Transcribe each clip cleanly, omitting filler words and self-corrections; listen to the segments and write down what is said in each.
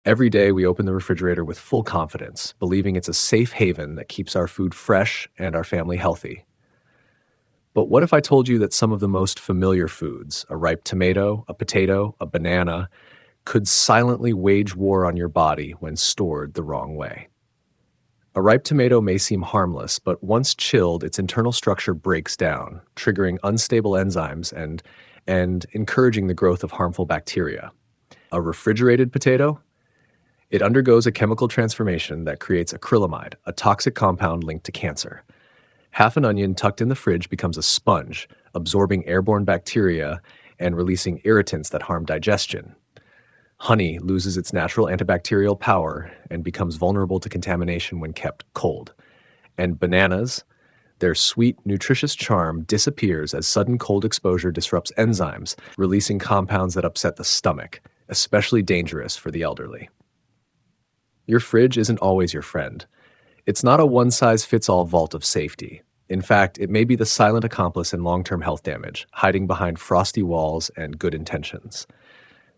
Every day we open the refrigerator with full confidence, believing it's a safe haven that keeps our food fresh and our family healthy. But what if I told you that some of the most familiar foods, a ripe tomato, a potato, a banana, could silently wage war on your body when stored the wrong way? A ripe tomato may seem harmless, but once chilled, its internal structure breaks down, triggering unstable enzymes and encouraging the growth of harmful bacteria. A refrigerated potato? It undergoes a chemical transformation that creates acrylamide, a toxic compound linked to cancer. Half an onion tucked in the fridge becomes a sponge, absorbing airborne bacteria and releasing irritants that harm digestion. Honey loses its natural antibacterial power and becomes vulnerable to contamination when kept cold. And bananas, their sweet, nutritious charm disappears as sudden cold exposure disrupts enzymes, releasing compounds that upset the stomach, especially dangerous for the elderly. Your fridge isn't always your friend. It's not a one-size-fits-all vault of safety. In fact, it may be the silent accomplice in long-term health damage, hiding behind frosty walls and good intentions.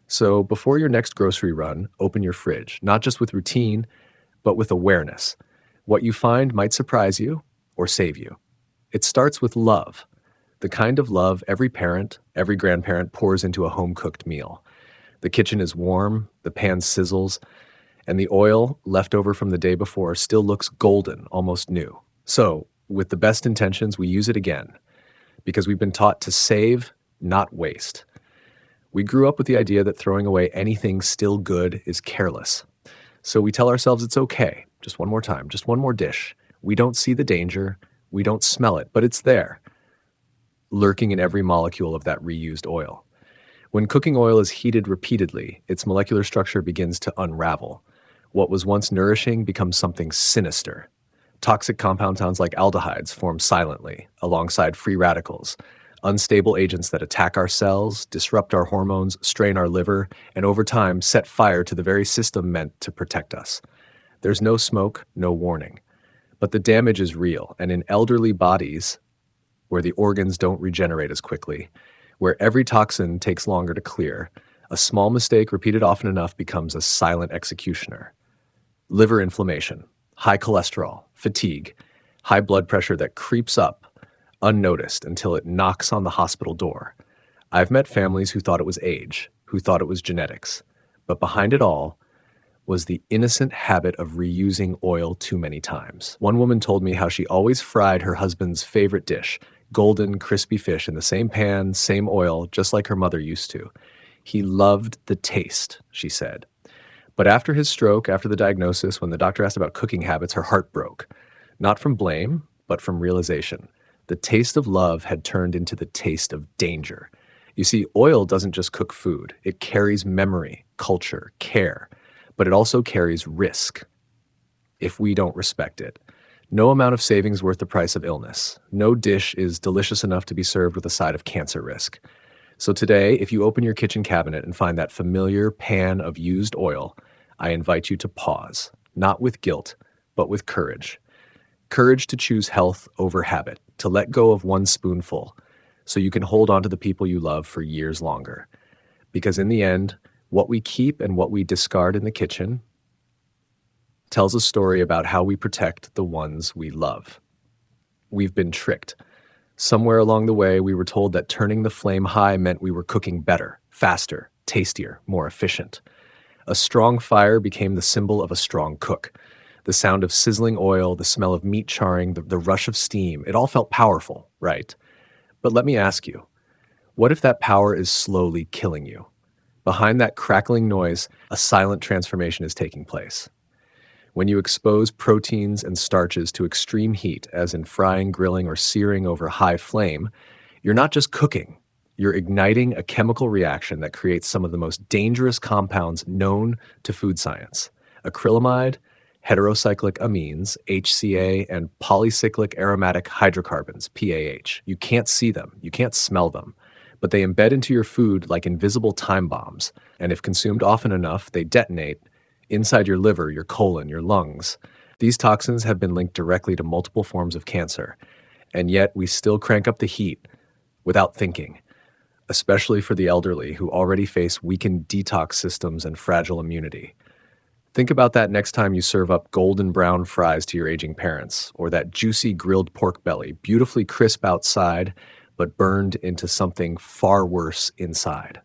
So before your next grocery run, open your fridge, not just with routine, but with awareness. What you find might surprise you or save you. It starts with love, the kind of love every parent, every grandparent pours into a home-cooked meal. The kitchen is warm, the pan sizzles, and the oil left over from the day before still looks golden, almost new. So, with the best intentions, we use it again, because we've been taught to save, not waste. We grew up with the idea that throwing away anything still good is careless. So we tell ourselves it's okay, just one more time, just one more dish. We don't see the danger, we don't smell it, but it's there, lurking in every molecule of that reused oil. When cooking oil is heated repeatedly, its molecular structure begins to unravel. What was once nourishing becomes something sinister. Toxic compounds like aldehydes form silently, alongside free radicals, unstable agents that attack our cells, disrupt our hormones, strain our liver, and over time set fire to the very system meant to protect us. There's no smoke, no warning. But the damage is real, and in elderly bodies, where the organs don't regenerate as quickly, where every toxin takes longer to clear, a small mistake repeated often enough becomes a silent executioner. Liver inflammation, high cholesterol, fatigue, high blood pressure that creeps up unnoticed until it knocks on the hospital door. I've met families who thought it was age, who thought it was genetics, but behind it all was the innocent habit of reusing oil too many times. One woman told me how she always fried her husband's favorite dish, golden, crispy fish, in the same pan, same oil, just like her mother used to. He loved the taste, she said. But after his stroke, after the diagnosis, when the doctor asked about cooking habits, her heart broke. Not from blame, but from realization. The taste of love had turned into the taste of danger. You see, oil doesn't just cook food. It carries memory, culture, care, but it also carries risk if we don't respect it. No amount of savings worth the price of illness. No dish is delicious enough to be served with a side of cancer risk. So today, if you open your kitchen cabinet and find that familiar pan of used oil, I invite you to pause, not with guilt, but with courage. Courage to choose health over habit, to let go of one spoonful, so you can hold on to the people you love for years longer. Because in the end, what we keep and what we discard in the kitchen tells a story about how we protect the ones we love. We've been tricked. Somewhere along the way, we were told that turning the flame high meant we were cooking better, faster, tastier, more efficient. A strong fire became the symbol of a strong cook. The sound of sizzling oil, the smell of meat charring, the rush of steam, it all felt powerful, right? But let me ask you, what if that power is slowly killing you? Behind that crackling noise, a silent transformation is taking place. When you expose proteins and starches to extreme heat, as in frying, grilling, or searing over high flame, you're not just cooking, you're igniting a chemical reaction that creates some of the most dangerous compounds known to food science. Acrylamide, heterocyclic amines, HCA, and polycyclic aromatic hydrocarbons, PAH. You can't see them, you can't smell them, but they embed into your food like invisible time bombs, and if consumed often enough, they detonate inside your liver, your colon, your lungs. These toxins have been linked directly to multiple forms of cancer, and yet we still crank up the heat without thinking, especially for the elderly who already face weakened detox systems and fragile immunity. Think about that next time you serve up golden brown fries to your aging parents, or that juicy grilled pork belly, beautifully crisp outside, but burned into something far worse inside.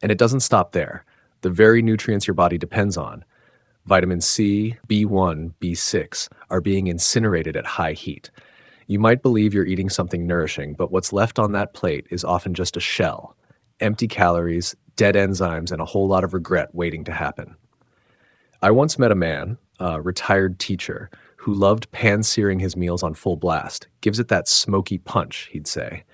And it doesn't stop there. The very nutrients your body depends on, vitamin C, B1, B6, are being incinerated at high heat. You might believe you're eating something nourishing, but what's left on that plate is often just a shell, empty calories, dead enzymes, and a whole lot of regret waiting to happen. I once met a man, a retired teacher, who loved pan-searing his meals on full blast. Gives it that smoky punch, he'd say.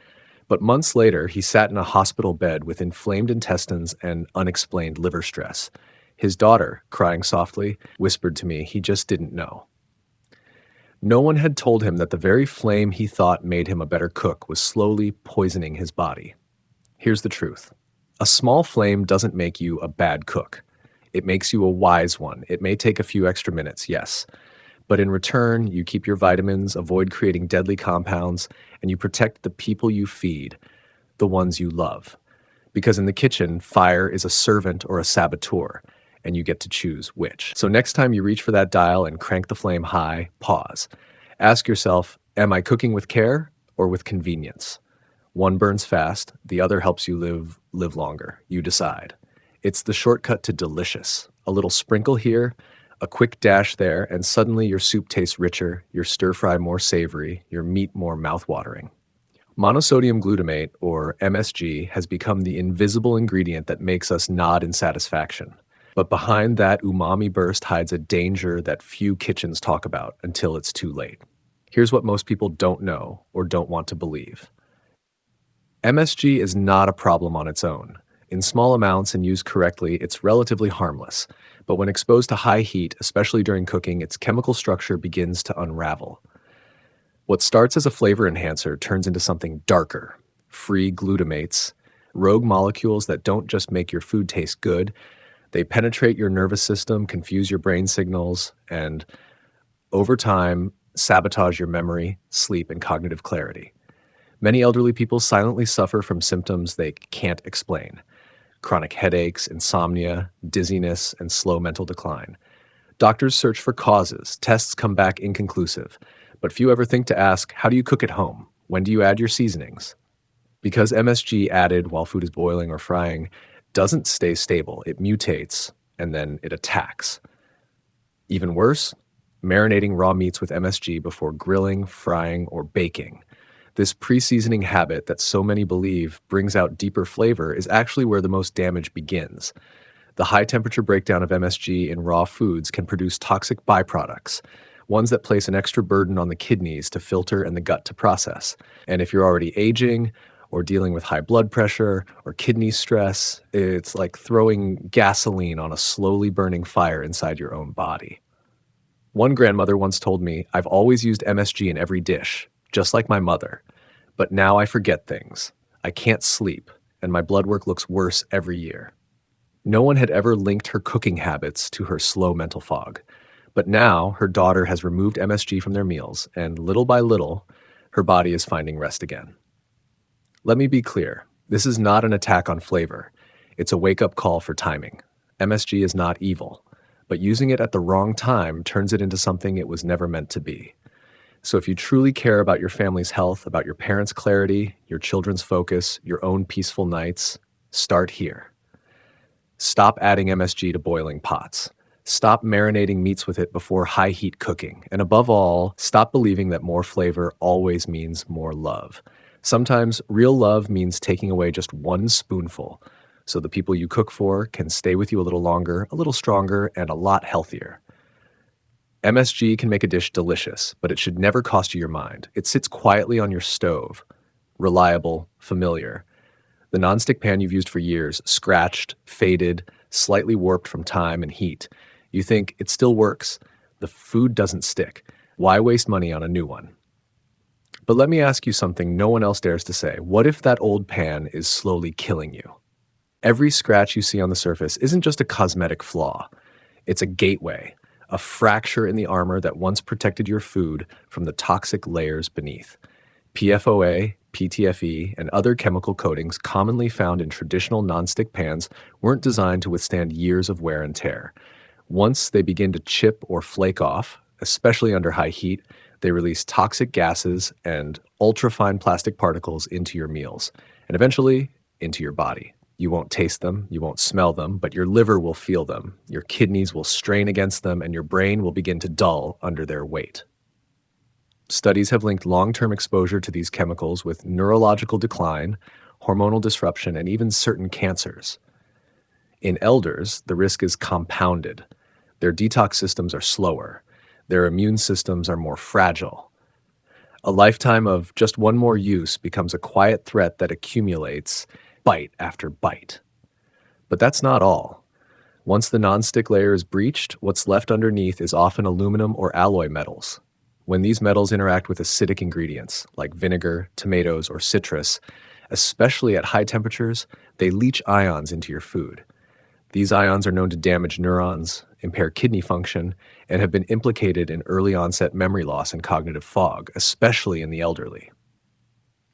But months later, he sat in a hospital bed with inflamed intestines and unexplained liver stress. His daughter, crying softly, whispered to me he just didn't know. No one had told him that the very flame he thought made him a better cook was slowly poisoning his body. Here's the truth. A small flame doesn't make you a bad cook. It makes you a wise one. It may take a few extra minutes, yes. But in return, you keep your vitamins, avoid creating deadly compounds, and you protect the people you feed, the ones you love. Because in the kitchen, fire is a servant or a saboteur, and you get to choose which. So next time you reach for that dial and crank the flame high, pause. Ask yourself, am I cooking with care or with convenience? One burns fast, the other helps you live longer. You decide. It's the shortcut to delicious. A little sprinkle here, a quick dash there, and suddenly your soup tastes richer, your stir-fry more savory, your meat more mouth-watering. Monosodium glutamate, or MSG, has become the invisible ingredient that makes us nod in satisfaction. But behind that umami burst hides a danger that few kitchens talk about until it's too late. Here's what most people don't know or don't want to believe. MSG is not a problem on its own. In small amounts and used correctly, it's relatively harmless. But when exposed to high heat, especially during cooking, its chemical structure begins to unravel. What starts as a flavor enhancer turns into something darker, free glutamates, rogue molecules that don't just make your food taste good, they penetrate your nervous system, confuse your brain signals, and over time, sabotage your memory, sleep, and cognitive clarity. Many elderly people silently suffer from symptoms they can't explain. Chronic headaches, insomnia, dizziness, and slow mental decline. Doctors search for causes, tests come back inconclusive, but few ever think to ask, how do you cook at home? When do you add your seasonings? Because MSG added while food is boiling or frying doesn't stay stable, it mutates, and then it attacks. Even worse, marinating raw meats with MSG before grilling, frying, or baking. This pre-seasoning habit that so many believe brings out deeper flavor is actually where the most damage begins. The high temperature breakdown of MSG in raw foods can produce toxic byproducts, ones that place an extra burden on the kidneys to filter and the gut to process. And if you're already aging or dealing with high blood pressure or kidney stress, it's like throwing gasoline on a slowly burning fire inside your own body. One grandmother once told me, I've always used MSG in every dish, just like my mother. But now I forget things. I can't sleep, and my blood work looks worse every year. No one had ever linked her cooking habits to her slow mental fog. But now her daughter has removed MSG from their meals, and little by little, her body is finding rest again. Let me be clear. This is not an attack on flavor. It's a wake-up call for timing. MSG is not evil, but using it at the wrong time turns it into something it was never meant to be. So if you truly care about your family's health, about your parents' clarity, your children's focus, your own peaceful nights, start here. Stop adding MSG to boiling pots. Stop marinating meats with it before high heat cooking. And above all, stop believing that more flavor always means more love. Sometimes real love means taking away just one spoonful so the people you cook for can stay with you a little longer, a little stronger, and a lot healthier. MSG can make a dish delicious, but it should never cost you your mind. It sits quietly on your stove. Reliable, familiar. The nonstick pan you've used for years, scratched, faded, slightly warped from time and heat. You think it still works. The food doesn't stick. Why waste money on a new one? But let me ask you something no one else dares to say. What if that old pan is slowly killing you? Every scratch you see on the surface isn't just a cosmetic flaw. It's a gateway, a fracture in the armor that once protected your food from the toxic layers beneath. PFOA, PTFE, and other chemical coatings commonly found in traditional nonstick pans weren't designed to withstand years of wear and tear. Once they begin to chip or flake off, especially under high heat, they release toxic gases and ultrafine plastic particles into your meals and eventually into your body. You won't taste them, you won't smell them, but your liver will feel them. Your kidneys will strain against them, and your brain will begin to dull under their weight. Studies have linked long-term exposure to these chemicals with neurological decline, hormonal disruption, and even certain cancers. In elders, the risk is compounded. Their detox systems are slower. Their immune systems are more fragile. A lifetime of just one more use becomes a quiet threat that accumulates bite after bite. But that's not all. Once the nonstick layer is breached, what's left underneath is often aluminum or alloy metals. When these metals interact with acidic ingredients like vinegar, tomatoes, or citrus, especially at high temperatures, they leach ions into your food. These ions are known to damage neurons, impair kidney function, and have been implicated in early onset memory loss and cognitive fog, especially in the elderly.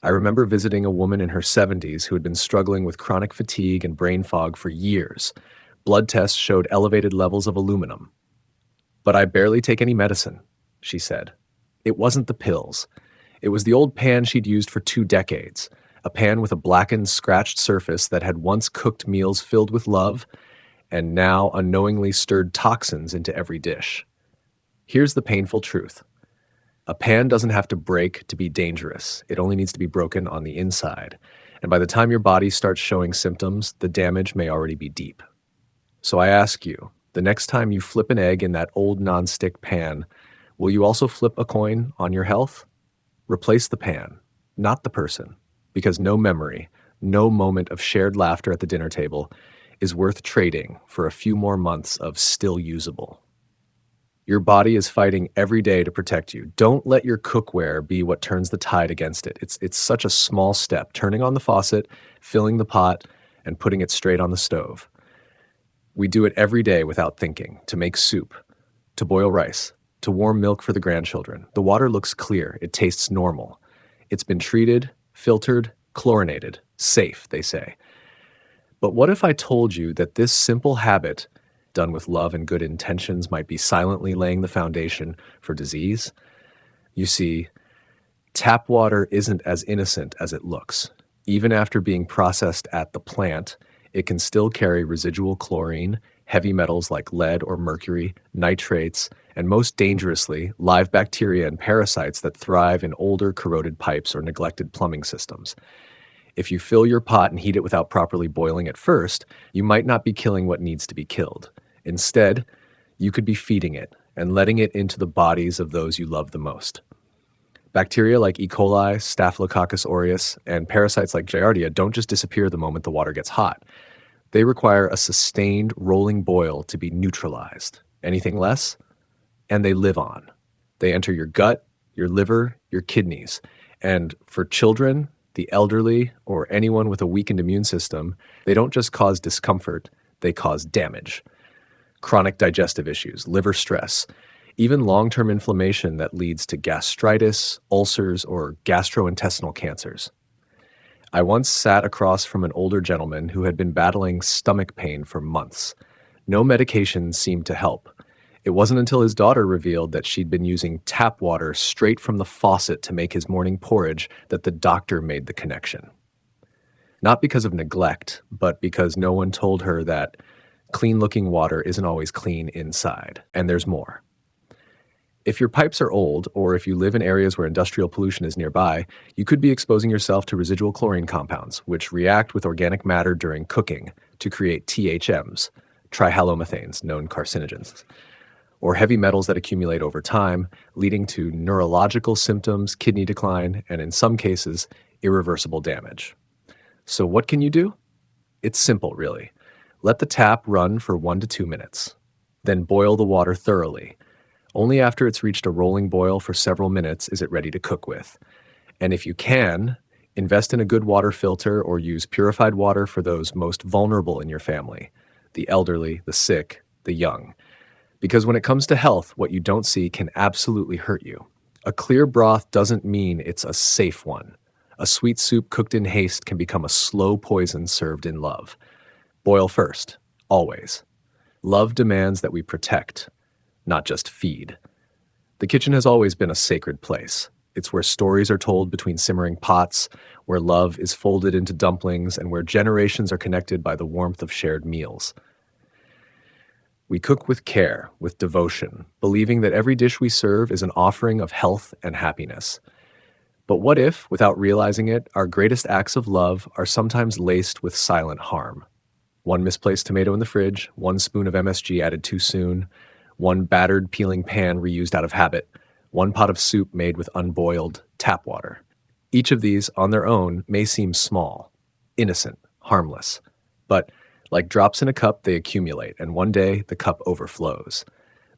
I remember visiting a woman in her 70s who had been struggling with chronic fatigue and brain fog for years. Blood tests showed elevated levels of aluminum. "But I barely take any medicine," she said. It wasn't the pills. It was the old pan she'd used for 2 decades, a pan with a blackened, scratched surface that had once cooked meals filled with love and now unknowingly stirred toxins into every dish. Here's the painful truth. A pan doesn't have to break to be dangerous. It only needs to be broken on the inside. And by the time your body starts showing symptoms, the damage may already be deep. So I ask you, the next time you flip an egg in that old nonstick pan, will you also flip a coin on your health? Replace the pan, not the person, because no memory, no moment of shared laughter at the dinner table is worth trading for a few more months of still usable. Your body is fighting every day to protect you. Don't let your cookware be what turns the tide against it. It's such a small step, turning on the faucet, filling the pot, and putting it straight on the stove. We do it every day without thinking, to make soup, to boil rice, to warm milk for the grandchildren. The water looks clear. It tastes normal. It's been treated, filtered, chlorinated. Safe, they say. But what if I told you that this simple habit, done with love and good intentions, might be silently laying the foundation for disease? You see, tap water isn't as innocent as it looks. Even after being processed at the plant, it can still carry residual chlorine, heavy metals like lead or mercury, nitrates, and most dangerously, live bacteria and parasites that thrive in older corroded pipes or neglected plumbing systems. If you fill your pot and heat it without properly boiling it first, you might not be killing what needs to be killed. Instead, you could be feeding it and letting it into the bodies of those you love the most. Bacteria like E. coli, Staphylococcus aureus, and parasites like Giardia don't just disappear the moment the water gets hot. They require a sustained rolling boil to be neutralized. Anything less, and they live on. They enter your gut, your liver, your kidneys. And for children, the elderly, or anyone with a weakened immune system, they don't just cause discomfort, they cause damage. Chronic digestive issues, liver stress, even long-term inflammation that leads to gastritis, ulcers, or gastrointestinal cancers. I once sat across from an older gentleman who had been battling stomach pain for months. No medication seemed to help. It wasn't until his daughter revealed that she'd been using tap water straight from the faucet to make his morning porridge that the doctor made the connection. Not because of neglect, but because no one told her that clean-looking water isn't always clean inside. And there's more. If your pipes are old, or if you live in areas where industrial pollution is nearby, you could be exposing yourself to residual chlorine compounds, which react with organic matter during cooking to create THMs, trihalomethanes, known carcinogens, or heavy metals that accumulate over time, leading to neurological symptoms, kidney decline, and in some cases, irreversible damage. So what can you do? It's simple, really. Let the tap run for 1 to 2 minutes. Then boil the water thoroughly. Only after it's reached a rolling boil for several minutes is it ready to cook with. And if you can, invest in a good water filter or use purified water for those most vulnerable in your family, the elderly, the sick, the young. Because when it comes to health, what you don't see can absolutely hurt you. A clear broth doesn't mean it's a safe one. A sweet soup cooked in haste can become a slow poison served in love. Boil first, always. Love demands that we protect, not just feed. The kitchen has always been a sacred place. It's where stories are told between simmering pots, where love is folded into dumplings, and where generations are connected by the warmth of shared meals. We cook with care, with devotion, believing that every dish we serve is an offering of health and happiness. But what if, without realizing it, our greatest acts of love are sometimes laced with silent harm? One misplaced tomato in the fridge, one spoon of MSG added too soon, one battered peeling pan reused out of habit, one pot of soup made with unboiled tap water. Each of these, on their own, may seem small, innocent, harmless. But like drops in a cup, they accumulate, and one day the cup overflows.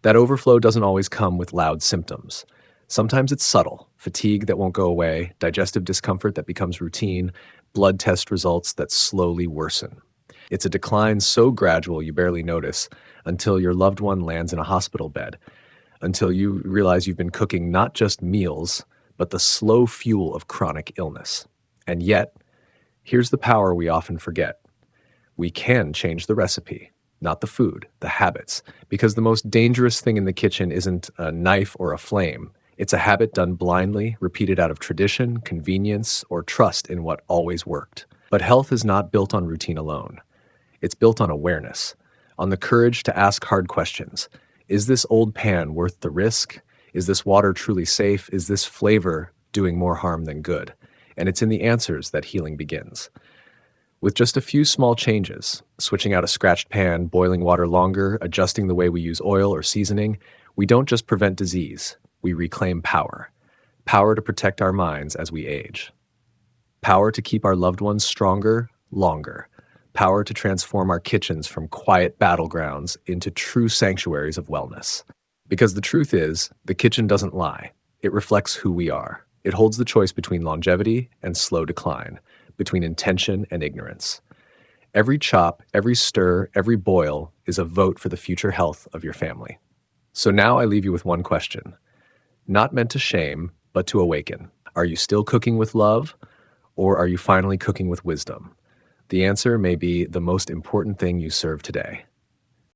That overflow doesn't always come with loud symptoms. Sometimes it's subtle: fatigue that won't go away, digestive discomfort that becomes routine, blood test results that slowly worsen. It's a decline so gradual you barely notice, until your loved one lands in a hospital bed, until you realize you've been cooking not just meals, but the slow fuel of chronic illness. And yet, here's the power we often forget. We can change the recipe, not the food, the habits, because the most dangerous thing in the kitchen isn't a knife or a flame. It's a habit done blindly, repeated out of tradition, convenience, or trust in what always worked. But health is not built on routine alone. It's built on awareness, on the courage to ask hard questions. Is this old pan worth the risk? Is this water truly safe? Is this flavor doing more harm than good? And it's in the answers that healing begins. With just a few small changes, switching out a scratched pan, boiling water longer, adjusting the way we use oil or seasoning, we don't just prevent disease, we reclaim power. Power to protect our minds as we age. Power to keep our loved ones stronger, longer. Power to transform our kitchens from quiet battlegrounds into true sanctuaries of wellness. Because the truth is, the kitchen doesn't lie. It reflects who we are. It holds the choice between longevity and slow decline, between intention and ignorance. Every chop, every stir, every boil is a vote for the future health of your family. So now I leave you with one question. Not meant to shame, but to awaken. Are you still cooking with love, or are you finally cooking with wisdom? The answer may be the most important thing you serve today.